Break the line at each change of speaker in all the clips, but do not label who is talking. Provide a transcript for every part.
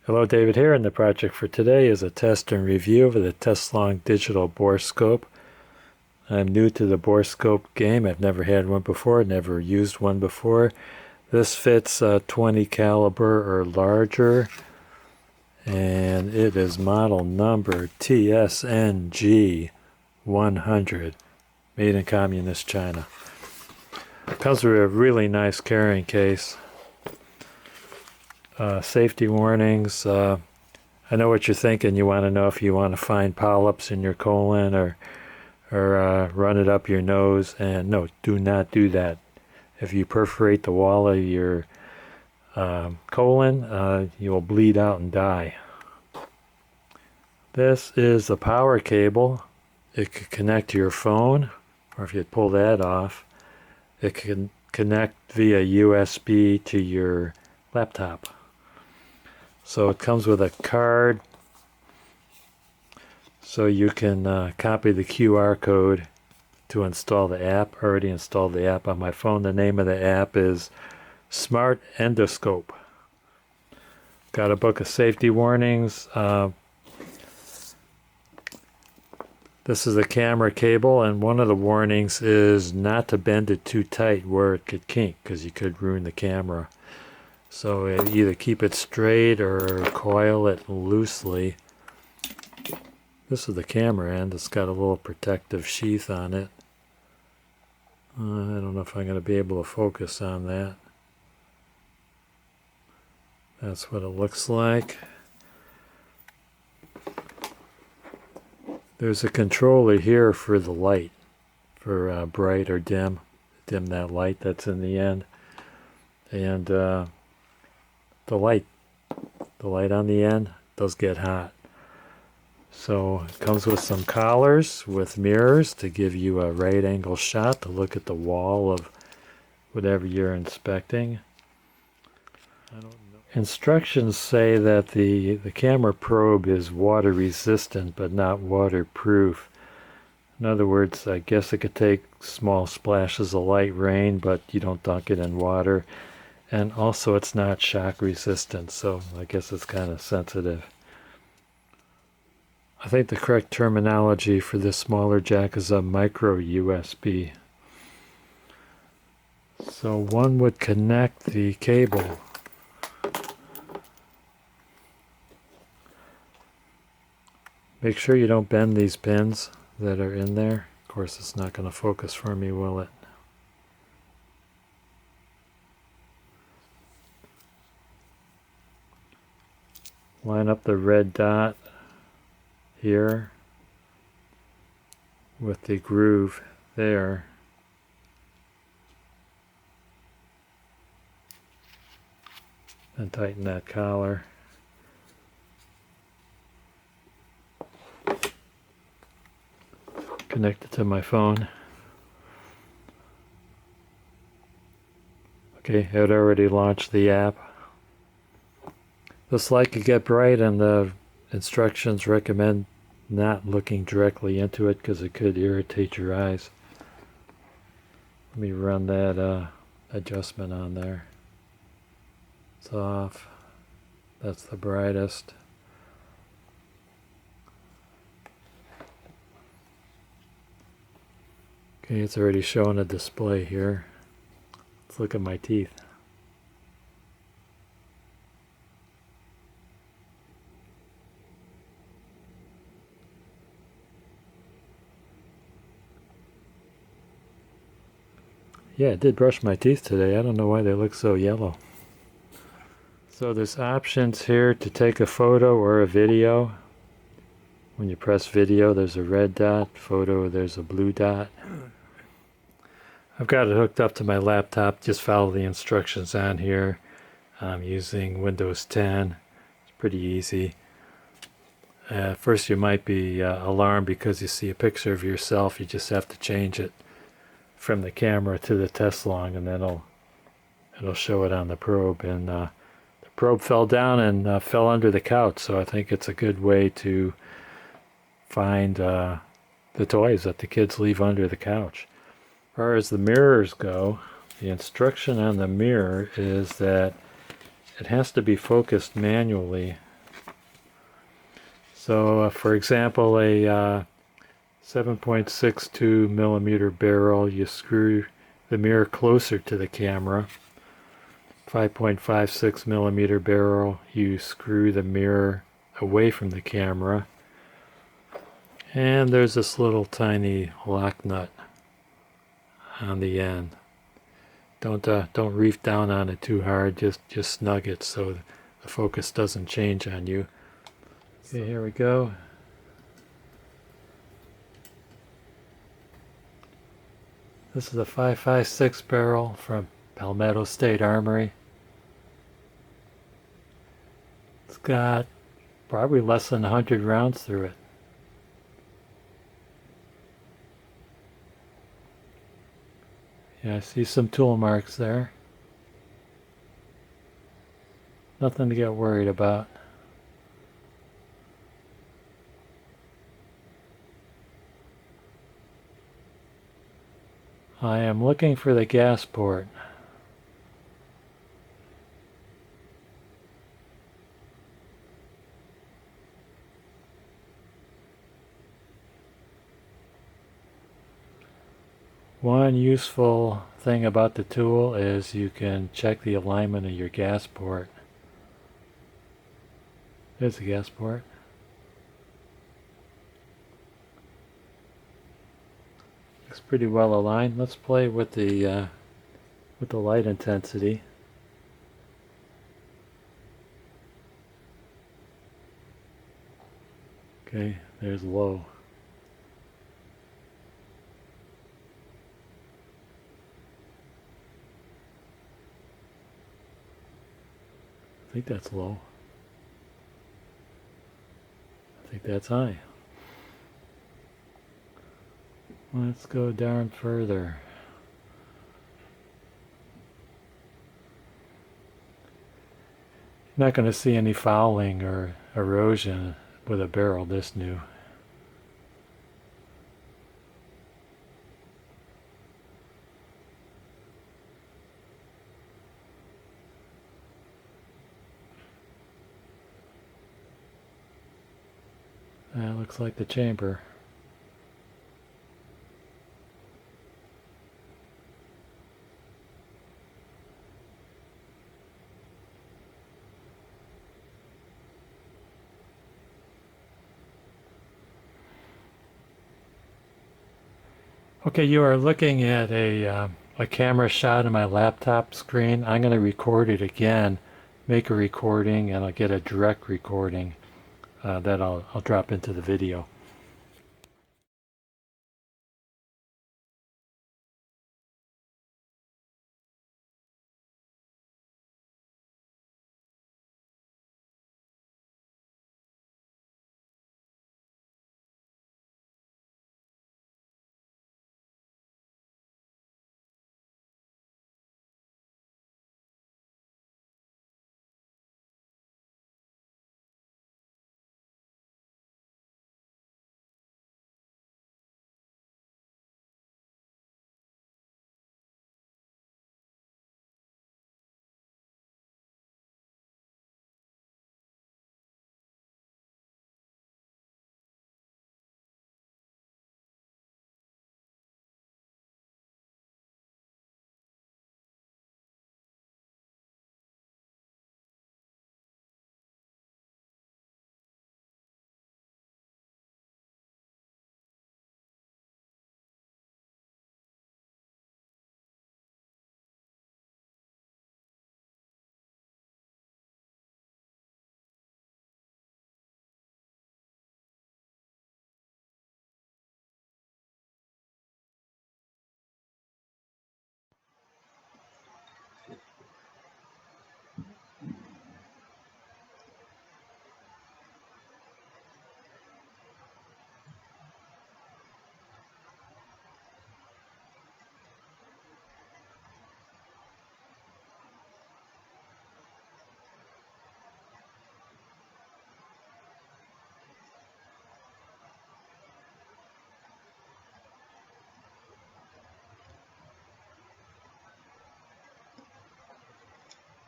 Hello, David here, and the project for today is a test and review of the Teslong digital Borescope. I'm new to the Borescope game. I've never had one before, never used one before. This fits 20 caliber or larger, and it is model number TSNG 100, made in communist China. It comes with a really nice carrying case. Safety warnings. I know what you're thinking. You want to know if you want to find polyps in your colon or run it up your nose. And no, do not do that. If you perforate the wall of your colon, you will bleed out and die. This is the power cable. It could connect to your phone, or if you pull that off, it can connect via USB to your laptop. So it comes with a card, so you can copy the QR code to install the app. I already installed the app on my phone. The name of the app is Smart Endoscope. Got a book of safety warnings. This is a camera cable, and one of the warnings is not to bend it too tight where it could kink, because you could ruin the camera. So either keep it straight or coil it loosely. This is the camera end. It's got a little protective sheath on it. I don't know if I'm going to be able to focus on that. That's what it looks like. There's a controller here for the light, for bright or dim. Dim that light that's in the end. And the light on the end does get hot. So it comes with some collars with mirrors to give you a right angle shot to look at the wall of whatever you're inspecting. I don't know. Instructions say that the camera probe is water resistant but not waterproof. In other words, I guess it could take small splashes of light rain, but you don't dunk it in water. And also it's not shock resistant, so I guess it's kind of sensitive. I think the correct terminology for this smaller jack is a micro USB. So one would connect the cable. Make sure you don't bend these pins that are in there. Of course, it's not going to focus for me, will it? Line up the red dot here with the groove there. And tighten that collar. Connect it to my phone. Okay, it already launched the app. This light could get bright, and the instructions recommend not looking directly into it because it could irritate your eyes. Let me run that adjustment on there. It's off. That's the brightest. Okay, it's already showing a display here. Let's look at my teeth. Yeah, I did brush my teeth today. I don't know why they look so yellow. So there's options here to take a photo or a video. When you press video, there's a red dot. Photo, there's a blue dot. I've got it hooked up to my laptop. Just follow the instructions on here. I'm using Windows 10. It's pretty easy. At first you might be alarmed because you see a picture of yourself. You just have to change it from the camera to the Teslong, and then it'll show it on the probe. And the probe fell down and fell under the couch, so I think it's a good way to find the toys that the kids leave under the couch. As far as the mirrors go, the instruction on the mirror is that it has to be focused manually So for example, a 7.62 millimeter barrel, you screw the mirror closer to the camera. 5.56 millimeter barrel, you screw the mirror away from the camera. And there's this little tiny lock nut on the end. Don't reef down on it too hard. Just snug it so the focus doesn't change on you. Okay, here we go. This is a 5.56 barrel from Palmetto State Armory. It's got probably less than 100 rounds through it. Yeah, I see some tool marks there. Nothing to get worried about. I am looking for the gas port. One useful thing about the tool is you can check the alignment of your gas port. There's the gas port. Looks pretty well aligned. Let's play with the light intensity. Okay, there's low. I think that's low. I think that's high. Let's go down further. You're not going to see any fouling or erosion with a barrel this new. That looks like the chamber. Okay, you are looking at a camera shot of my laptop screen. I'm going to record it again, make a recording, and I'll get a direct recording that I'll drop into the video.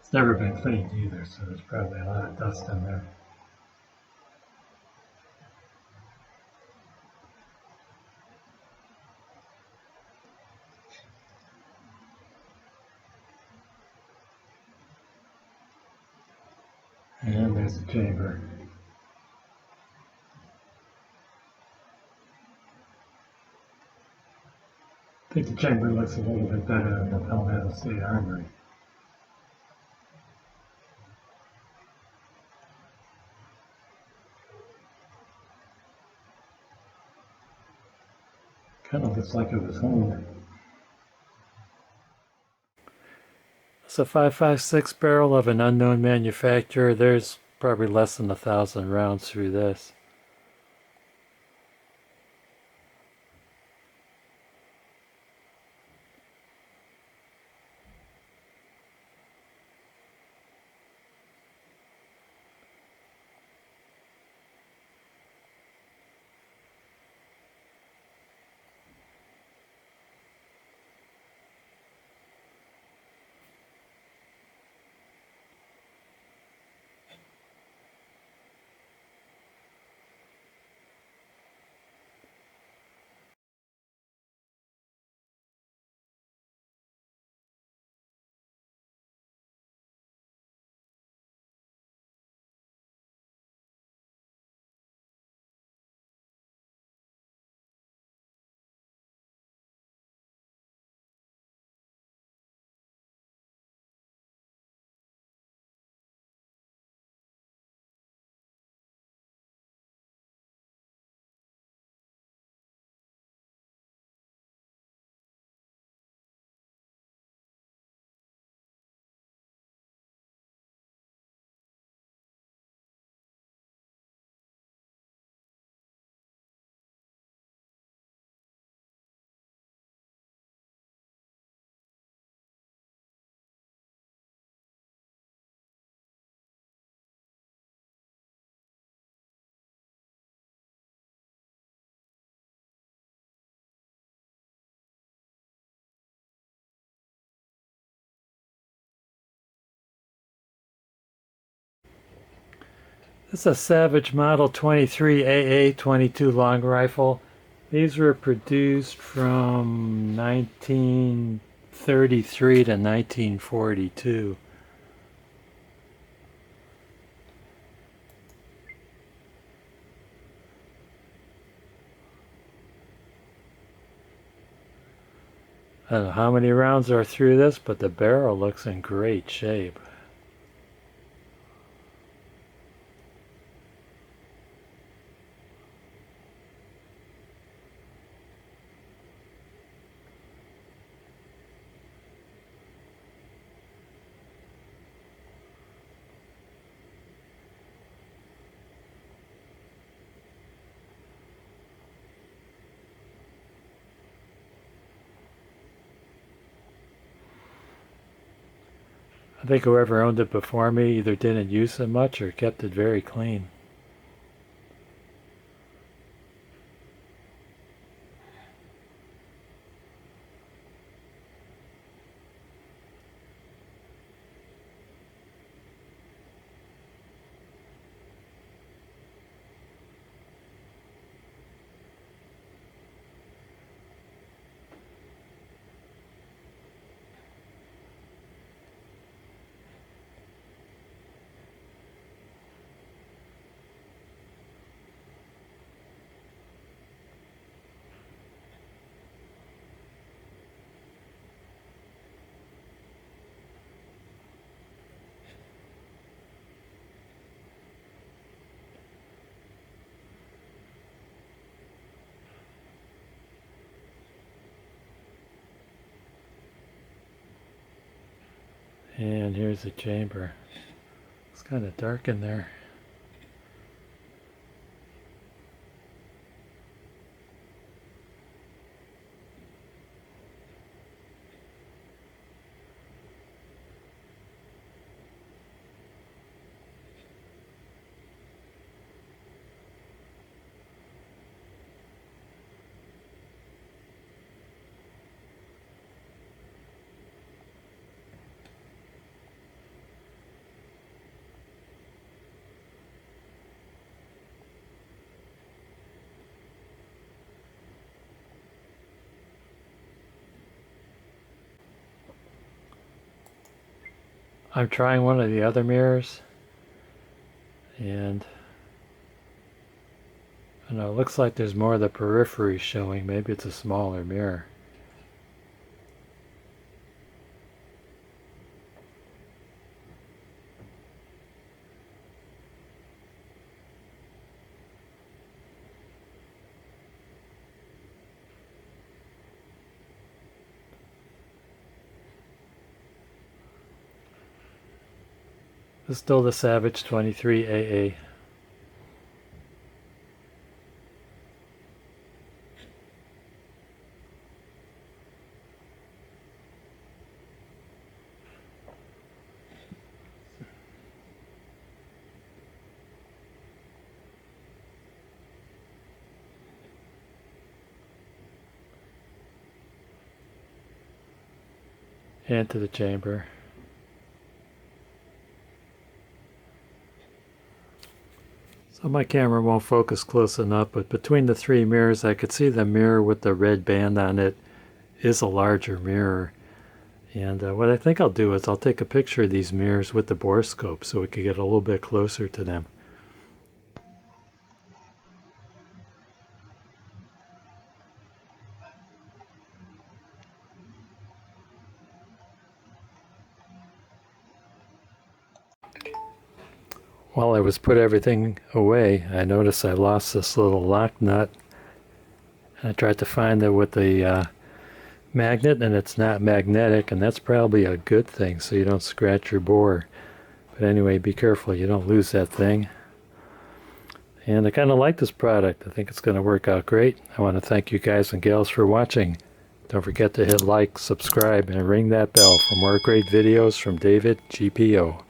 It's never been cleaned either, so there's probably a lot of dust in there. And there's the chamber. I think the chamber looks a little bit better than the Palmetto State Armory. Kind of looks like it was home. It's a 5.56 barrel of an unknown manufacturer. There's probably less than 1,000 rounds through this. This is a Savage Model 23 AA-22 long rifle. These were produced from 1933 to 1942. I don't know how many rounds are through this, but the barrel looks in great shape. I think whoever owned it before me either didn't use it much or kept it very clean. And here's the chamber. It's kind of dark in there. I'm trying one of the other mirrors. And I don't know, it looks like there's more of the periphery showing. Maybe it's a smaller mirror. It's still the Savage 23AA. And to the chamber. So my camera won't focus close enough, but between the three mirrors I could see the mirror with the red band on it is a larger mirror. And what I think I'll do is I'll take a picture of these mirrors with the Borescope so we can get a little bit closer to them. While I was put everything away, I noticed I lost this little lock nut. I tried to find it with the magnet, and it's not magnetic, and that's probably a good thing so you don't scratch your bore. But anyway, be careful you don't lose that thing. And I kind of like this product. I think it's going to work out great. I want to thank you guys and gals for watching. Don't forget to hit like, subscribe, and ring that bell for more great videos from David GPO.